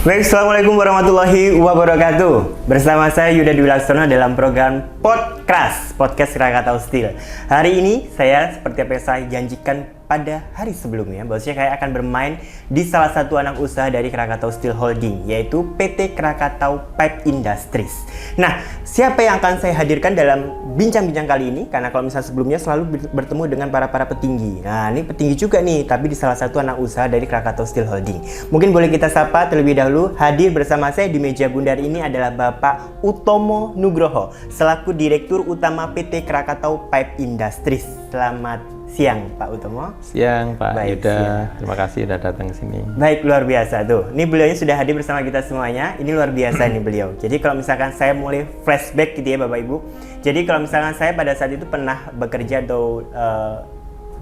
Baik, Assalamualaikum warahmatullahi wabarakatuh. Bersama saya Yuda Dwi Laksono dalam program Podcast Krakatau Steel. Hari ini saya seperti apa yang saya janjikan pada hari sebelumnya, bahwasanya saya akan bermain di salah satu anak usaha dari Krakatau Steel Holding, yaitu PT Krakatau Pipe Industries. Nah, siapa yang akan saya hadirkan dalam bincang-bincang kali ini? Karena kalau misalnya sebelumnya selalu bertemu dengan para petinggi. Nah, ini petinggi juga nih, tapi di salah satu anak usaha dari Krakatau Steel Holding. Mungkin boleh kita sapa terlebih dahulu. Hadir bersama saya di meja bundar ini adalah Bapak Utomo Nugroho, selaku Direktur Utama PT Krakatau Pipe Industries. Selamat siang, Pak Utomo. Siang, Pak Yuda. Siang. Terima kasih sudah datang ke sini. Baik, luar biasa tuh. Ini beliaunya sudah hadir bersama kita semuanya. Ini luar biasa nih beliau. Jadi kalau misalkan saya mulai flashback gitu ya Bapak Ibu. Jadi kalau misalkan saya pada saat itu pernah bekerja atau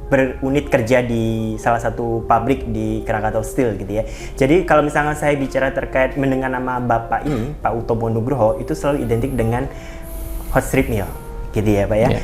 berunit kerja di salah satu pabrik di Krakatau Steel gitu ya. Jadi kalau misalkan saya bicara terkait mendengar nama Bapak ini, Pak Utomo Nugroho, itu selalu identik dengan hot strip mill gitu ya Pak ya. Yeah.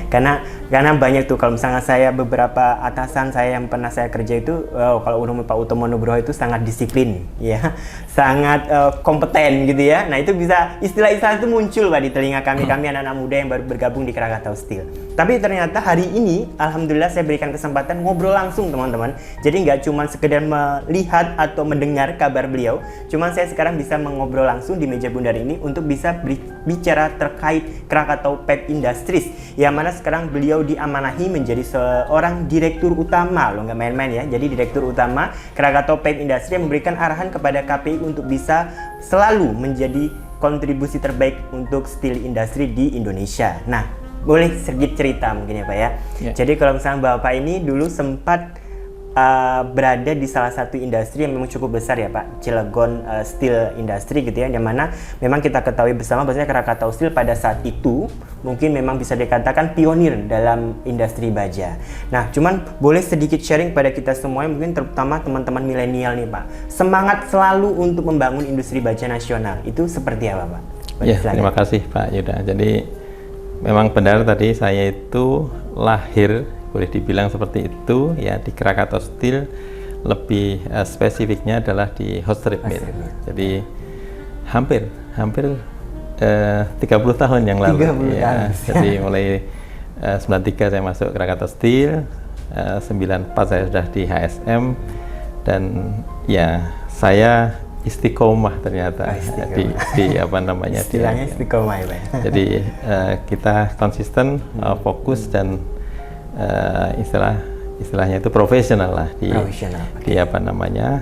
Karena banyak tuh kalau misalnya saya beberapa atasan saya yang pernah saya kerja itu, kalau umum Pak Utomo Nugroho itu sangat disiplin ya, sangat kompeten gitu ya. Nah itu bisa istilah-istilah itu muncul Pak di telinga kami anak-anak muda yang baru bergabung di Krakatau Steel. Tapi ternyata hari ini alhamdulillah saya berikan kesempatan ngobrol langsung teman-teman. Jadi nggak cuma sekedar melihat atau mendengar kabar beliau, cuman saya sekarang bisa mengobrol langsung di meja bundar ini untuk bisa bicara terkait Krakatau Pipe Industries, yang mana sekarang beliau diamanahi menjadi seorang direktur utama, loh nggak main-main ya. Jadi direktur utama Krakatau Pipe Industries yang memberikan arahan kepada KPI untuk bisa selalu menjadi kontribusi terbaik untuk steel industry di Indonesia. Nah, boleh sedikit cerita mungkin ya Pak ya. Jadi kalau misalnya Bapak ini dulu sempat berada di salah satu industri yang memang cukup besar ya Pak, Cilegon Steel Industry gitu ya, yang mana memang kita ketahui bersama bahwasanya Krakatau Steel pada saat itu mungkin memang bisa dikatakan pionir dalam industri baja. Nah, cuman boleh sedikit sharing pada kita semua, mungkin terutama teman-teman milenial nih Pak, semangat selalu untuk membangun industri baja nasional itu seperti apa Pak? Ya, terima kasih Pak Yuda. Jadi memang benar tadi saya itu lahir, boleh dibilang seperti itu ya, di Krakatau Steel, lebih spesifiknya adalah di hot strip mill. Jadi hampir 30 tahun yang lalu 30 ya. Jadi mulai 93 saya masuk Krakatau Steel, 94 saya sudah di HSM, dan ya saya istiqomah ternyata di apa namanya, istilahnya istiqomah ya Pak. Jadi kita konsisten, fokus, dan istilahnya itu profesional lah di apa namanya,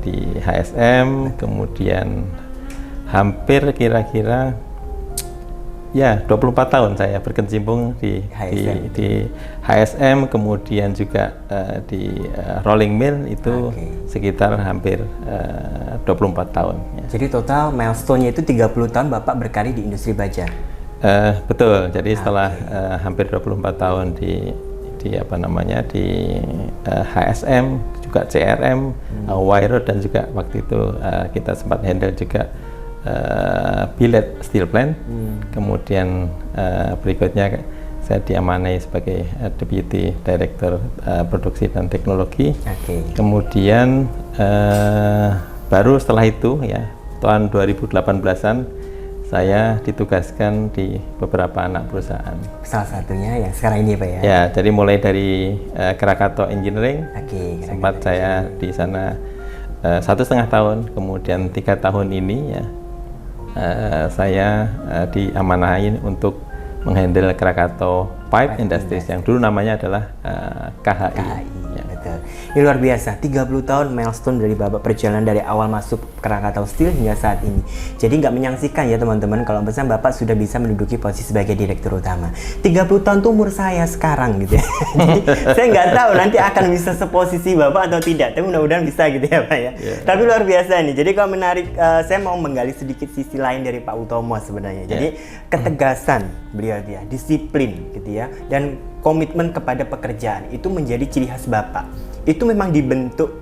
di HSM. Kemudian hampir kira-kira ya 24 tahun saya berkecimpung di HSM, kemudian juga di rolling mill itu sekitar hampir 24 tahun ya. Jadi total milestone-nya itu 30 tahun Bapak berkarir di industri baja. Betul. Jadi setelah hampir 24 tahun di apa namanya, di HSM, juga CRM, Wire, dan juga waktu itu kita sempat handle juga Billet Steel Plant. Kemudian berikutnya saya diamanai sebagai Deputy Director Produksi dan Teknologi. Kemudian baru setelah itu ya, tahun 2018-an saya ditugaskan di beberapa anak perusahaan. Salah satunya yang sekarang ini Pak ya? Ya, jadi mulai dari Krakatau Engineering, sempat saya di sana 1,5 tahun, kemudian 3 tahun ini ya saya diamanahin untuk menghandle Krakatau Pipe Industries yang dulu namanya adalah KHI. Ya. Betul. Ini luar biasa, 30 tahun milestone dari Bapak perjalanan dari awal masuk Krakatau Steel hingga saat ini. Jadi nggak menyaksikan ya teman-teman kalau misalnya Bapak sudah bisa menduduki posisi sebagai direktur utama. 30 tahun itu umur saya sekarang gitu ya. Jadi saya nggak tahu nanti akan bisa seposisi Bapak atau tidak, tapi mudah-mudahan bisa gitu ya Pak ya. Tapi luar biasa nih. Jadi kalau menarik, saya mau menggali sedikit sisi lain dari Pak Utomo sebenarnya. Jadi ketegasan beliau dia, disiplin gitu ya, dan komitmen kepada pekerjaan itu menjadi ciri khas Bapak. Itu memang dibentuk,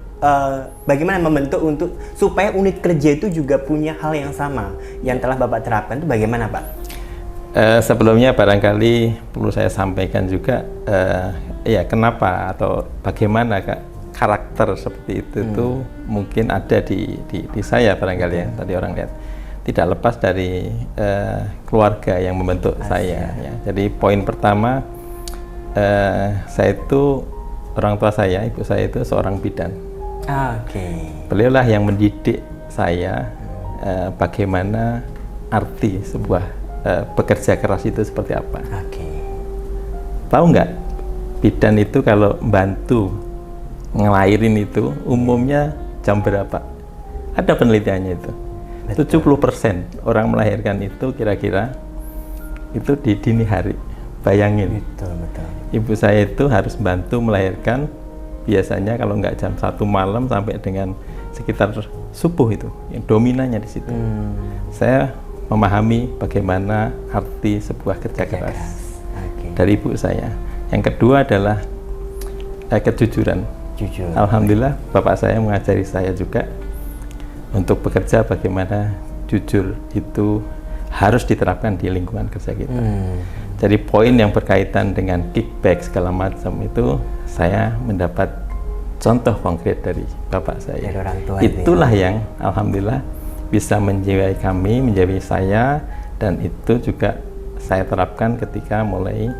bagaimana membentuk untuk supaya unit kerja itu juga punya hal yang sama yang telah Bapak terapkan, itu bagaimana Pak? Sebelumnya barangkali perlu saya sampaikan juga ya kenapa atau bagaimana karakter seperti itu tuh mungkin ada di saya barangkali ya. Tadi orang lihat tidak lepas dari keluarga yang membentuk saya. Ya. Jadi poin pertama, saya itu orang tua saya, ibu saya itu seorang bidan. Beliaulah yang mendidik saya bagaimana arti sebuah bekerja keras itu seperti apa. Tahu nggak, bidan itu kalau bantu ngelahirin itu umumnya jam berapa? Ada penelitiannya itu. 70% orang melahirkan itu kira-kira itu di dini hari. Bayangin. Betul. Ibu saya itu harus bantu melahirkan biasanya kalau nggak jam 1 malam sampai dengan sekitar subuh itu. Yang dominannya di situ. Saya memahami bagaimana arti sebuah kerja keras dari ibu saya. Yang kedua adalah kejujuran. Alhamdulillah Bapak saya mengajari saya juga untuk bekerja bagaimana jujur itu harus diterapkan di lingkungan kerja kita. Jadi poin yang berkaitan dengan kickback segala macam itu saya mendapat contoh konkret dari Bapak saya. Dari orang tua Itulah yang alhamdulillah bisa menjiwai kami, menjiwai saya, dan itu juga saya terapkan ketika mulai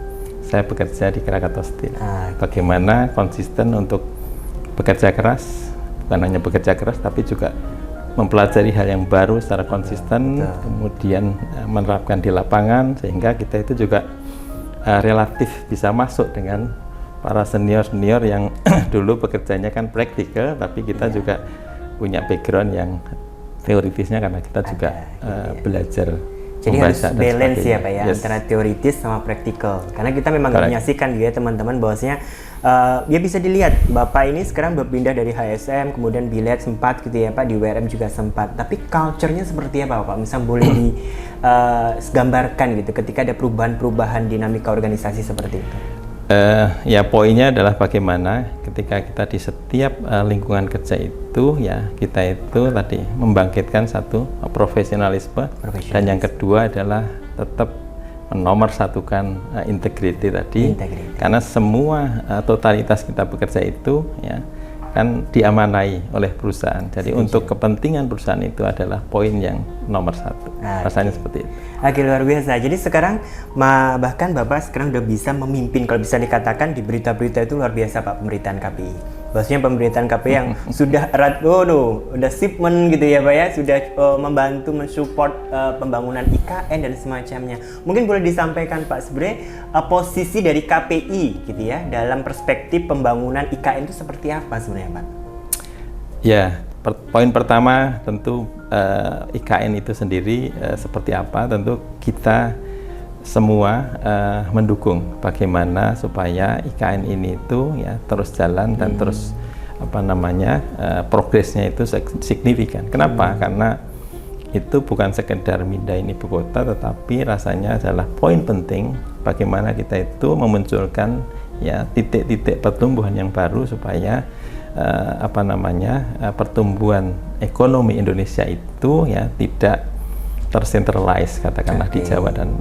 saya bekerja di Krakatau Steel. Bagaimana konsisten untuk bekerja keras, bukan hanya bekerja keras tapi juga mempelajari hal yang baru secara konsisten, kemudian menerapkan di lapangan sehingga kita itu juga relatif bisa masuk dengan para senior-senior yang dulu bekerjanya kan praktikal, tapi kita juga punya background yang teoritisnya karena kita juga belajar. Jadi harus balance ya Pak ya, antara teoritis sama praktikal. Karena kita memang menyaksikan juga teman-teman bahwasanya ya bisa dilihat Bapak ini sekarang berpindah dari HSM, kemudian Bilet sempat gitu ya Pak, di WRM juga sempat. Tapi culture-nya seperti apa Pak? Misal boleh digambarkan gitu ketika ada perubahan-perubahan dinamika organisasi seperti itu. Ya poinnya adalah bagaimana ketika kita di setiap lingkungan kerja itu ya kita itu tadi membangkitkan satu profesionalisme. Dan yang kedua adalah tetap menomorsatukan integriti tadi. Karena semua totalitas kita bekerja itu ya kan diamanai oleh perusahaan. Jadi untuk kepentingan perusahaan itu adalah poin yang nomor satu. Rasanya seperti itu. Luar biasa. Jadi sekarang bahkan Bapak sekarang udah bisa memimpin, kalau bisa dikatakan di berita-berita itu luar biasa Pak, pemberitaan KPI. Bahwasanya pemberitaan KPI yang sudah erat, udah shipment gitu ya Pak ya, sudah membantu mensupport pembangunan IKN dan semacamnya. Mungkin boleh disampaikan Pak sebenarnya posisi dari KPI gitu ya dalam perspektif pembangunan IKN itu seperti apa sebenarnya Pak? Ya, poin pertama tentu IKN itu sendiri seperti apa, tentu kita semua mendukung bagaimana supaya IKN ini itu ya terus jalan dan terus progresnya itu signifikan. Kenapa? Karena itu bukan sekedar mindahin ibu kota, tetapi rasanya adalah poin penting bagaimana kita itu memunculkan ya titik-titik pertumbuhan yang baru supaya pertumbuhan ekonomi Indonesia itu ya tidak tersentralize katakanlah di Jawa dan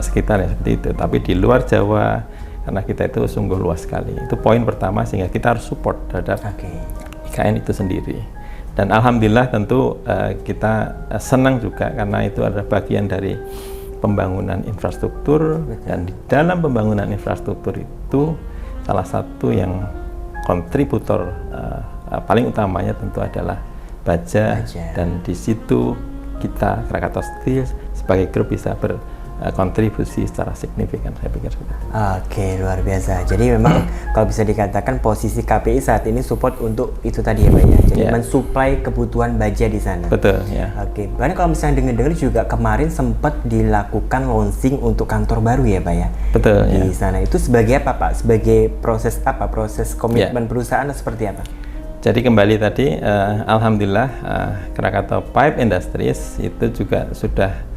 sekitarnya seperti itu, tapi di luar Jawa karena kita itu sungguh luas sekali. Itu poin pertama sehingga kita harus support terhadap IKN itu sendiri. Dan alhamdulillah tentu kita senang juga karena itu adalah bagian dari pembangunan infrastruktur. Dan di dalam pembangunan infrastruktur itu salah satu yang kontributor paling utamanya tentu adalah baja. Dan di situ kita Krakatau Steel sebagai grup bisa berkontribusi secara signifikan, saya pikir. Luar biasa. Jadi memang kalau bisa dikatakan posisi KPI saat ini support untuk itu tadi ya Pak ya. Jadi mensuplai kebutuhan baja di sana. Betul ya. Bahkan kalau misalnya dengar-dengar juga kemarin sempat dilakukan launching untuk kantor baru ya Pak ya. Betul di sana. Itu sebagai apa Pak? Sebagai proses apa? Proses komitmen perusahaan atau seperti apa? Jadi kembali tadi, alhamdulillah Krakatau Pipe Industries itu juga sudah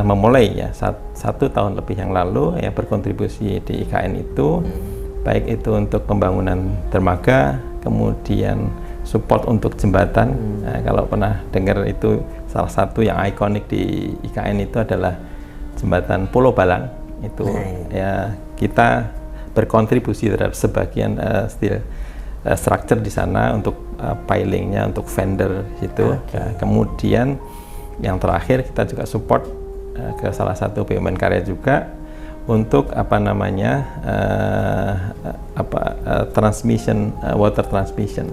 memulai ya 1 tahun lebih yang lalu ya berkontribusi di IKN itu, baik itu untuk pembangunan dermaga, kemudian support untuk jembatan. Kalau pernah dengar itu salah satu yang ikonik di IKN itu adalah jembatan Pulau Balang itu ya kita berkontribusi terhadap sebagian steel structure di sana untuk pilingnya, untuk vendor itu. Kemudian yang terakhir kita juga support ke salah satu BUMN karya juga untuk transmission, water transmission.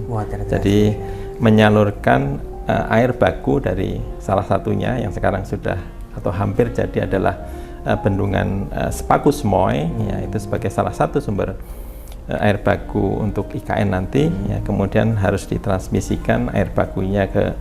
Jadi menyalurkan air baku dari salah satunya yang sekarang sudah atau hampir jadi adalah bendungan Sepaku Semoy, ya, itu sebagai salah satu sumber air baku untuk IKN nanti, ya, kemudian harus ditransmisikan air bakunya ke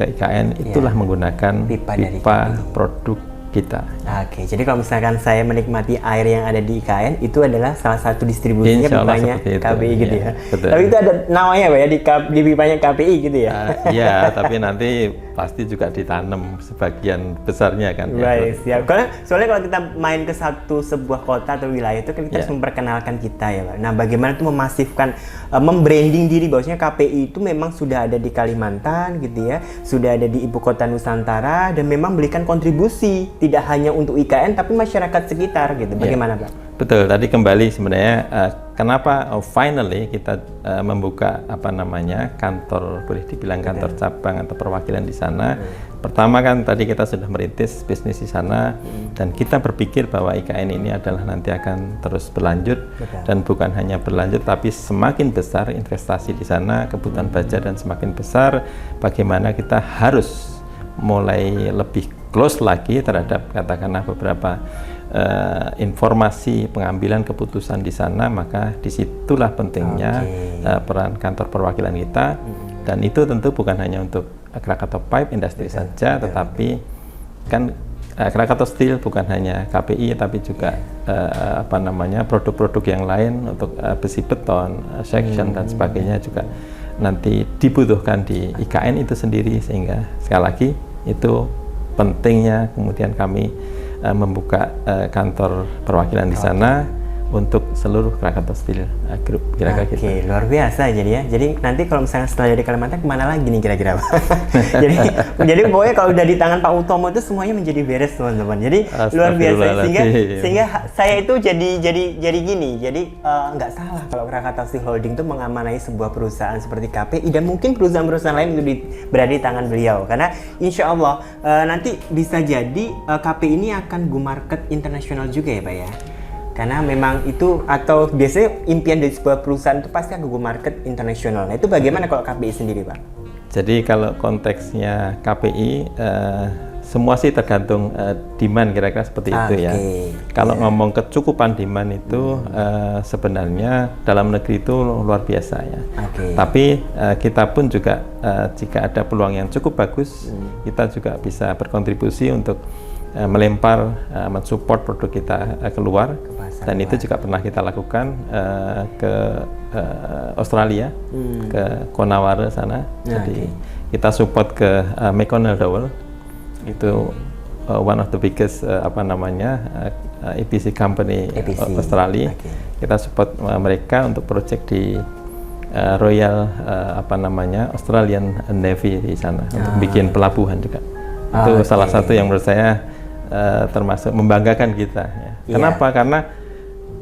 IKN, itulah menggunakan pipa produk kita. Oke, jadi kalau misalkan saya menikmati air yang ada di IKN, itu adalah salah satu distribusinya pipanya KPI gitu ya. Betul. Tapi itu ada namanya Pak ya, di pipanya KPI gitu ya? Iya, tapi nanti pasti juga ditanam sebagian besarnya kan. Baik, siap. Karena soalnya kalau kita main ke sebuah kota atau wilayah itu kan kita harus memperkenalkan kita ya Pak. Nah, bagaimana itu memasifkan, membranding diri bahwasanya KPI itu memang sudah ada di Kalimantan gitu ya, sudah ada di ibu kota Nusantara dan memang berikan kontribusi tidak hanya untuk IKN tapi masyarakat sekitar gitu. Bagaimana Pak? Betul, tadi kembali sebenarnya kenapa finally kita membuka kantor, boleh dibilang kantor cabang atau perwakilan di sana. Pertama kan tadi kita sudah merintis bisnis di sana dan kita berpikir bahwa IKN ini adalah nanti akan terus berlanjut. Dan bukan hanya berlanjut tapi semakin besar investasi di sana, kebutuhan baja dan semakin besar, bagaimana kita harus mulai lebih close lagi terhadap katakanlah beberapa informasi pengambilan keputusan di sana, maka disitulah pentingnya peran kantor perwakilan kita. Dan itu tentu bukan hanya untuk Krakatau Pipe Industry saja, tetapi kan Krakatau Steel bukan hanya KPI tapi juga produk-produk yang lain untuk besi beton, section dan sebagainya juga nanti dibutuhkan di IKN itu sendiri, sehingga sekali lagi itu pentingnya kemudian kami membuka kantor perwakilan di sana untuk seluruh Krakatau Steel Group kira-kira gitu. Oke, luar biasa jadi ya. Jadi nanti kalau misalnya setelah dari Kalimantan kemana lagi nih kira-kira Pak? jadi pokoknya kalau udah di tangan Pak Utomo itu semuanya menjadi beres teman-teman. Jadi luar biasa sehingga saya itu jadi gini. Jadi nggak salah kalau Krakatau Steel Holding itu mengamanai sebuah perusahaan seperti KPI dan mungkin perusahaan-perusahaan lain itu berada di tangan beliau. Karena insya Allah nanti bisa jadi KPI ini akan go market internasional juga ya Pak ya. Karena memang itu, atau biasanya impian dari sebuah perusahaan itu pasti akan go market internasional. Nah itu bagaimana kalau KPI sendiri Pak? Jadi kalau konteksnya KPI semua sih tergantung demand kira-kira seperti itu ya. Kalau ngomong kecukupan demand itu sebenarnya dalam negeri itu luar biasa ya. Tapi kita pun juga jika ada peluang yang cukup bagus, kita juga bisa berkontribusi untuk melempar, mensupport produk kita keluar. Dan itu juga pernah kita lakukan ke Australia, ke Konawara sana. Jadi kita support ke McConnell Dowell, itu one of the biggest EPC company Australia. Kita support mereka untuk project di Royal Australian Navy di sana untuk bikin pelabuhan juga. Itu salah satu yang menurut saya termasuk membanggakan kita. Ya. Kenapa? Karena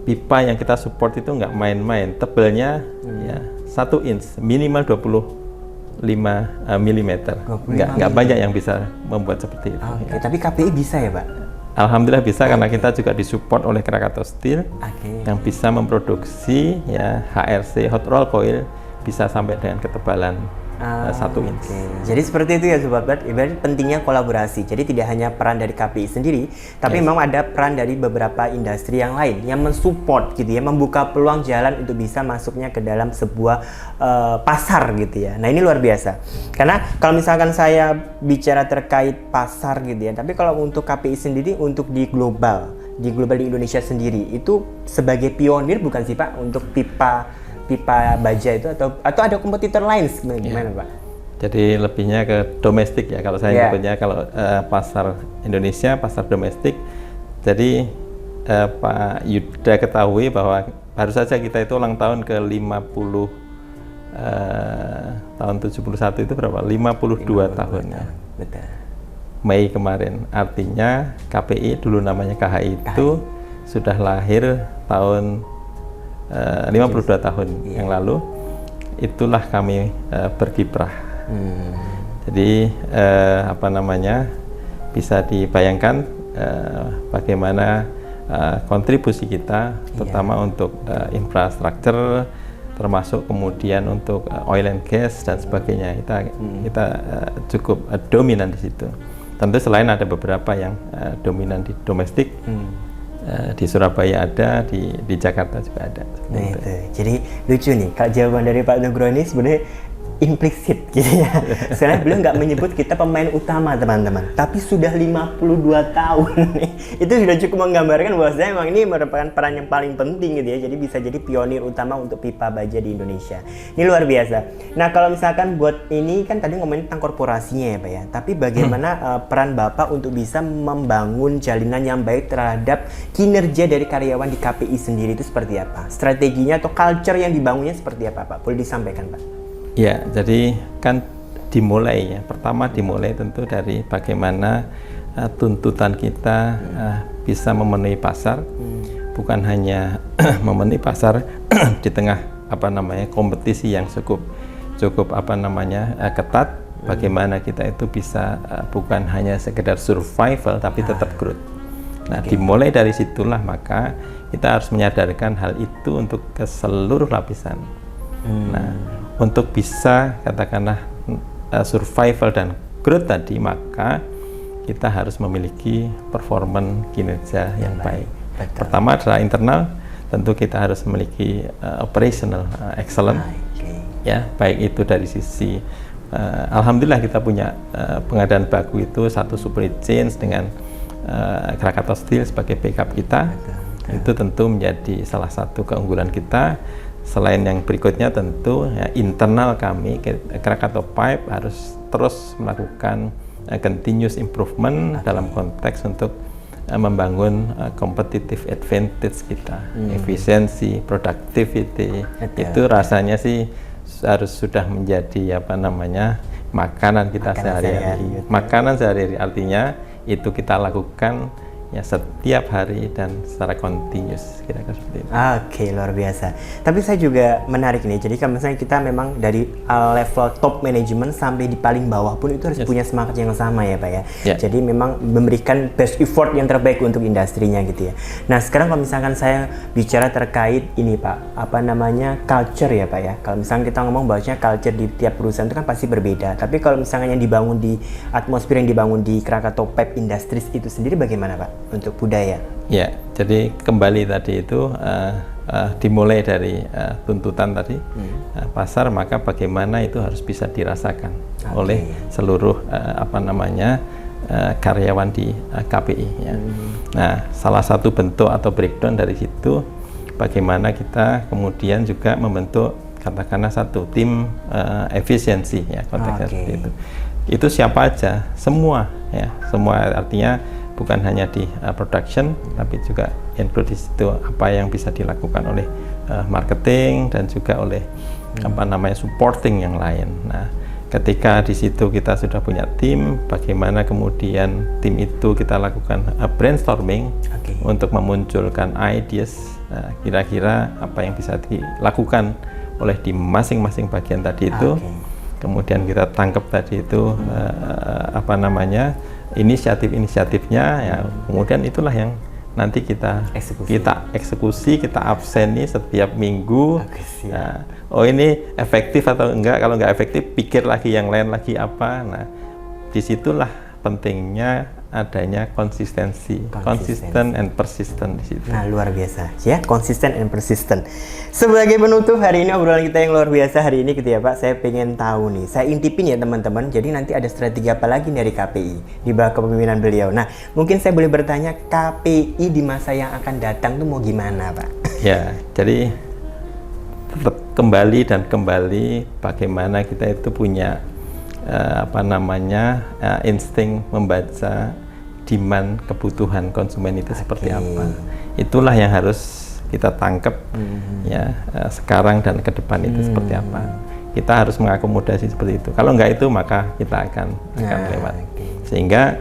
pipa yang kita support itu nggak main-main, tebelnya ya 1 inch, minimal 25 mm. Nggak banyak yang bisa membuat seperti itu. Ya. Tapi KPI bisa ya Pak? Alhamdulillah bisa, karena kita juga disupport oleh Krakatau Steel yang bisa memproduksi ya HRC, hot roll coil, bisa sampai dengan ketebalan 1 inch. Jadi seperti itu ya Sobat Bat, ibarat pentingnya kolaborasi. Jadi tidak hanya peran dari KPI sendiri, tapi memang ada peran dari beberapa industri yang lain yang mensupport gitu ya, membuka peluang jalan untuk bisa masuknya ke dalam sebuah pasar gitu ya. Nah ini luar biasa. Karena kalau misalkan saya bicara terkait pasar gitu ya, tapi kalau untuk KPI sendiri untuk di global di Indonesia sendiri itu sebagai pionir bukan sih Pak untuk pipa baja itu, atau ada kompetitor lain gimana Pak? Jadi lebihnya ke domestik ya kalau saya nyebutnya, kalau pasar Indonesia, pasar domestik. Jadi Pak Yuda ketahui bahwa baru saja kita itu ulang tahun ke 50 tahun 71 itu berapa? 52 tahun ya. Betul. Mei kemarin. Artinya KPI dulu namanya KHI itu sudah lahir tahun 52 tahun yang lalu. itulah kami berkiprah. Jadi apa namanya, bisa dibayangkan bagaimana kontribusi kita, terutama untuk infrastruktur, termasuk kemudian untuk oil and gas dan sebagainya. Kita cukup dominan di situ. Tentu selain ada beberapa yang dominan di domestik, di Surabaya ada, di Jakarta juga ada. Nah itu. Jadi lucu nih, kalau jawaban dari Pak Nugroho ini sebenarnya implisit gitu ya. Soalnya beliau nggak menyebut kita pemain utama teman-teman, tapi sudah 52 tahun nih. Itu sudah cukup menggambarkan bahwa memang ini merupakan peran yang paling penting gitu ya. Jadi bisa jadi pionir utama untuk pipa baja di Indonesia. Ini luar biasa. Nah kalau misalkan buat ini kan tadi ngomongin tentang korporasinya ya Pak ya. Tapi bagaimana peran Bapak untuk bisa membangun jalinan yang baik terhadap kinerja dari karyawan di KPI sendiri itu seperti apa? Strateginya atau culture yang dibangunnya seperti apa Pak? Boleh disampaikan Pak? Ya, jadi kan dimulai ya. Pertama dimulai tentu dari bagaimana tuntutan kita bisa memenuhi pasar, bukan hanya memenuhi pasar di tengah apa namanya kompetisi yang cukup apa namanya ketat. Bagaimana kita itu bisa bukan hanya sekedar survival tapi tetap growth. Nah, dimulai dari situlah maka kita harus menyadarkan hal itu untuk ke seluruh lapisan. Nah, untuk bisa katakanlah survival dan growth tadi, maka kita harus memiliki performan kinerja yang baik. Pertama adalah internal, tentu kita harus memiliki operational excellence, ya, baik itu dari sisi alhamdulillah kita punya pengadaan baku itu satu supply chain dengan Krakatau Steel sebagai backup kita. Itu tentu menjadi salah satu keunggulan kita. Selain yang berikutnya tentu ya, internal kami Krakatau Pipe harus terus melakukan continuous improvement dalam konteks untuk membangun competitive advantage kita, efisiensi, productivity. Itu rasanya sih harus sudah menjadi apa namanya makanan kita sehari-hari. Makanan sehari-hari artinya itu kita lakukan ya setiap hari dan secara continuous, kira-kira seperti itu. Oke, luar biasa. Tapi saya juga menarik nih. Jadi kalau misalnya kita memang dari level top management sampai di paling bawah pun itu harus punya semangat yang sama ya Pak ya. Jadi memang memberikan best effort yang terbaik untuk industrinya gitu ya. Nah sekarang kalau misalkan saya bicara terkait ini Pak, apa namanya culture ya Pak ya. Kalau misalnya kita ngomong bahwasanya culture di tiap perusahaan itu kan pasti berbeda. Tapi kalau misalnya yang dibangun di atmosfer yang dibangun di Krakatau Pipe Industries itu sendiri bagaimana Pak? Untuk budaya. Ya, jadi kembali tadi itu dimulai dari tuntutan tadi pasar, maka bagaimana itu harus bisa dirasakan oleh seluruh apa namanya karyawan di KPI. Ya. Nah, salah satu bentuk atau breakdown dari situ, bagaimana kita kemudian juga membentuk katakanlah satu tim efisiensi ya konteksnya seperti itu. Itu siapa aja, semua ya, semua artinya bukan hanya di production, tapi juga include di situ apa yang bisa dilakukan oleh marketing dan juga oleh apa namanya supporting yang lain. Nah, ketika di situ kita sudah punya tim, bagaimana kemudian tim itu kita lakukan brainstorming untuk memunculkan ideas, kira-kira apa yang bisa dilakukan oleh di masing-masing bagian tadi itu. Kemudian kita tangkap tadi itu apa namanya inisiatif-inisiatifnya ya, kemudian itulah yang nanti kita eksekusi, kita abseni setiap minggu. Nah, oh ini efektif atau enggak, kalau enggak efektif pikir lagi yang lain lagi apa. Nah, disitulah pentingnya adanya konsistensi, konsisten and persistent di situ. Nah, luar biasa ya, konsisten and persistent. Sebagai penutup hari ini obrolan kita yang luar biasa hari ini gitu ya Pak, saya pengen tahu nih, saya intipin ya teman-teman. Jadi nanti ada strategi apa lagi dari KPI di bawah kepemimpinan beliau. Nah, mungkin saya boleh bertanya KPI di masa yang akan datang tuh mau gimana Pak? Ya, jadi tetap kembali bagaimana kita itu punya apa namanya insting membaca demand kebutuhan konsumen itu seperti apa. Itulah yang harus kita tangkap ya sekarang dan ke depan itu seperti apa. Kita harus mengakomodasi seperti itu. Kalau enggak itu maka kita akan lewat. Sehingga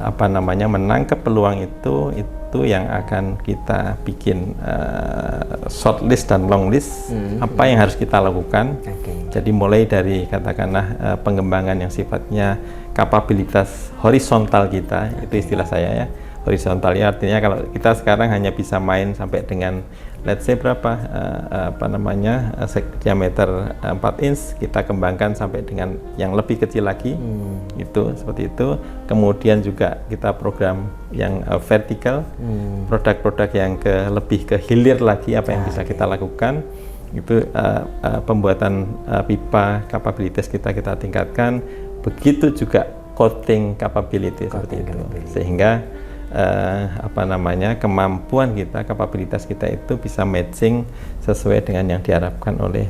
apa namanya menangkap peluang itu waktu yang akan kita bikin short list dan long list apa yang harus kita lakukan. Jadi mulai dari katakanlah pengembangan yang sifatnya kapabilitas horizontal kita, itu istilah saya ya. Horizontal ya artinya kalau kita sekarang hanya bisa main sampai dengan let's say berapa diameter 4 inch, kita kembangkan sampai dengan yang lebih kecil lagi. Itu seperti itu. Kemudian juga kita program yang vertikal, produk-produk yang lebih ke hilir lagi apa yang bisa kita lakukan. Itu pembuatan pipa kapabilitas kita tingkatkan. Begitu juga coating capability seperti itu. Sehingga kemampuan kita, kapabilitas kita itu bisa matching sesuai dengan yang diharapkan oleh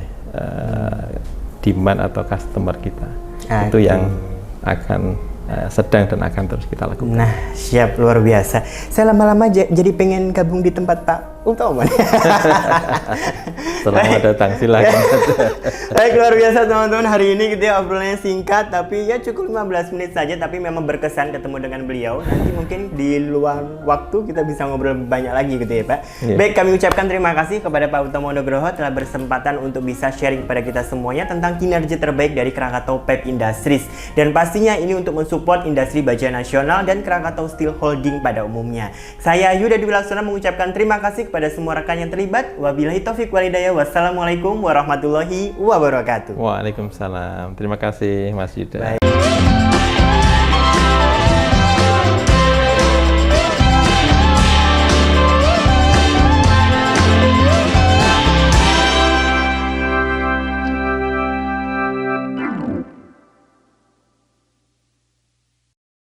demand atau customer kita. Itu yang akan sedang dan akan terus kita lakukan. Nah, siap, luar biasa. Saya lama-lama jadi pengen gabung di tempat Pak Utomo. Selamat datang, silakan. Baik, luar biasa teman-teman. Hari ini kita obrolannya singkat, tapi ya cukup 15 menit saja, tapi memang berkesan ketemu dengan beliau. Nanti mungkin di luang waktu kita bisa ngobrol banyak lagi gitu ya Pak. Baik, kami ucapkan terima kasih kepada Pak Utomo Nugroho telah bersempatan untuk bisa sharing kepada kita semuanya tentang kinerja terbaik dari Krakatau Pipe Industries. Dan pastinya ini untuk mensupport industri baja nasional dan Krakatau Steel Holding pada umumnya. Saya Yuda Dwi Laksana mengucapkan terima kasih kepada semua rekan yang terlibat. Wabillahi taufiq walhidayah. Wassalamualaikum warahmatullahi wabarakatuh. Waalaikumsalam. Terima kasih Mas Yuda. Baik.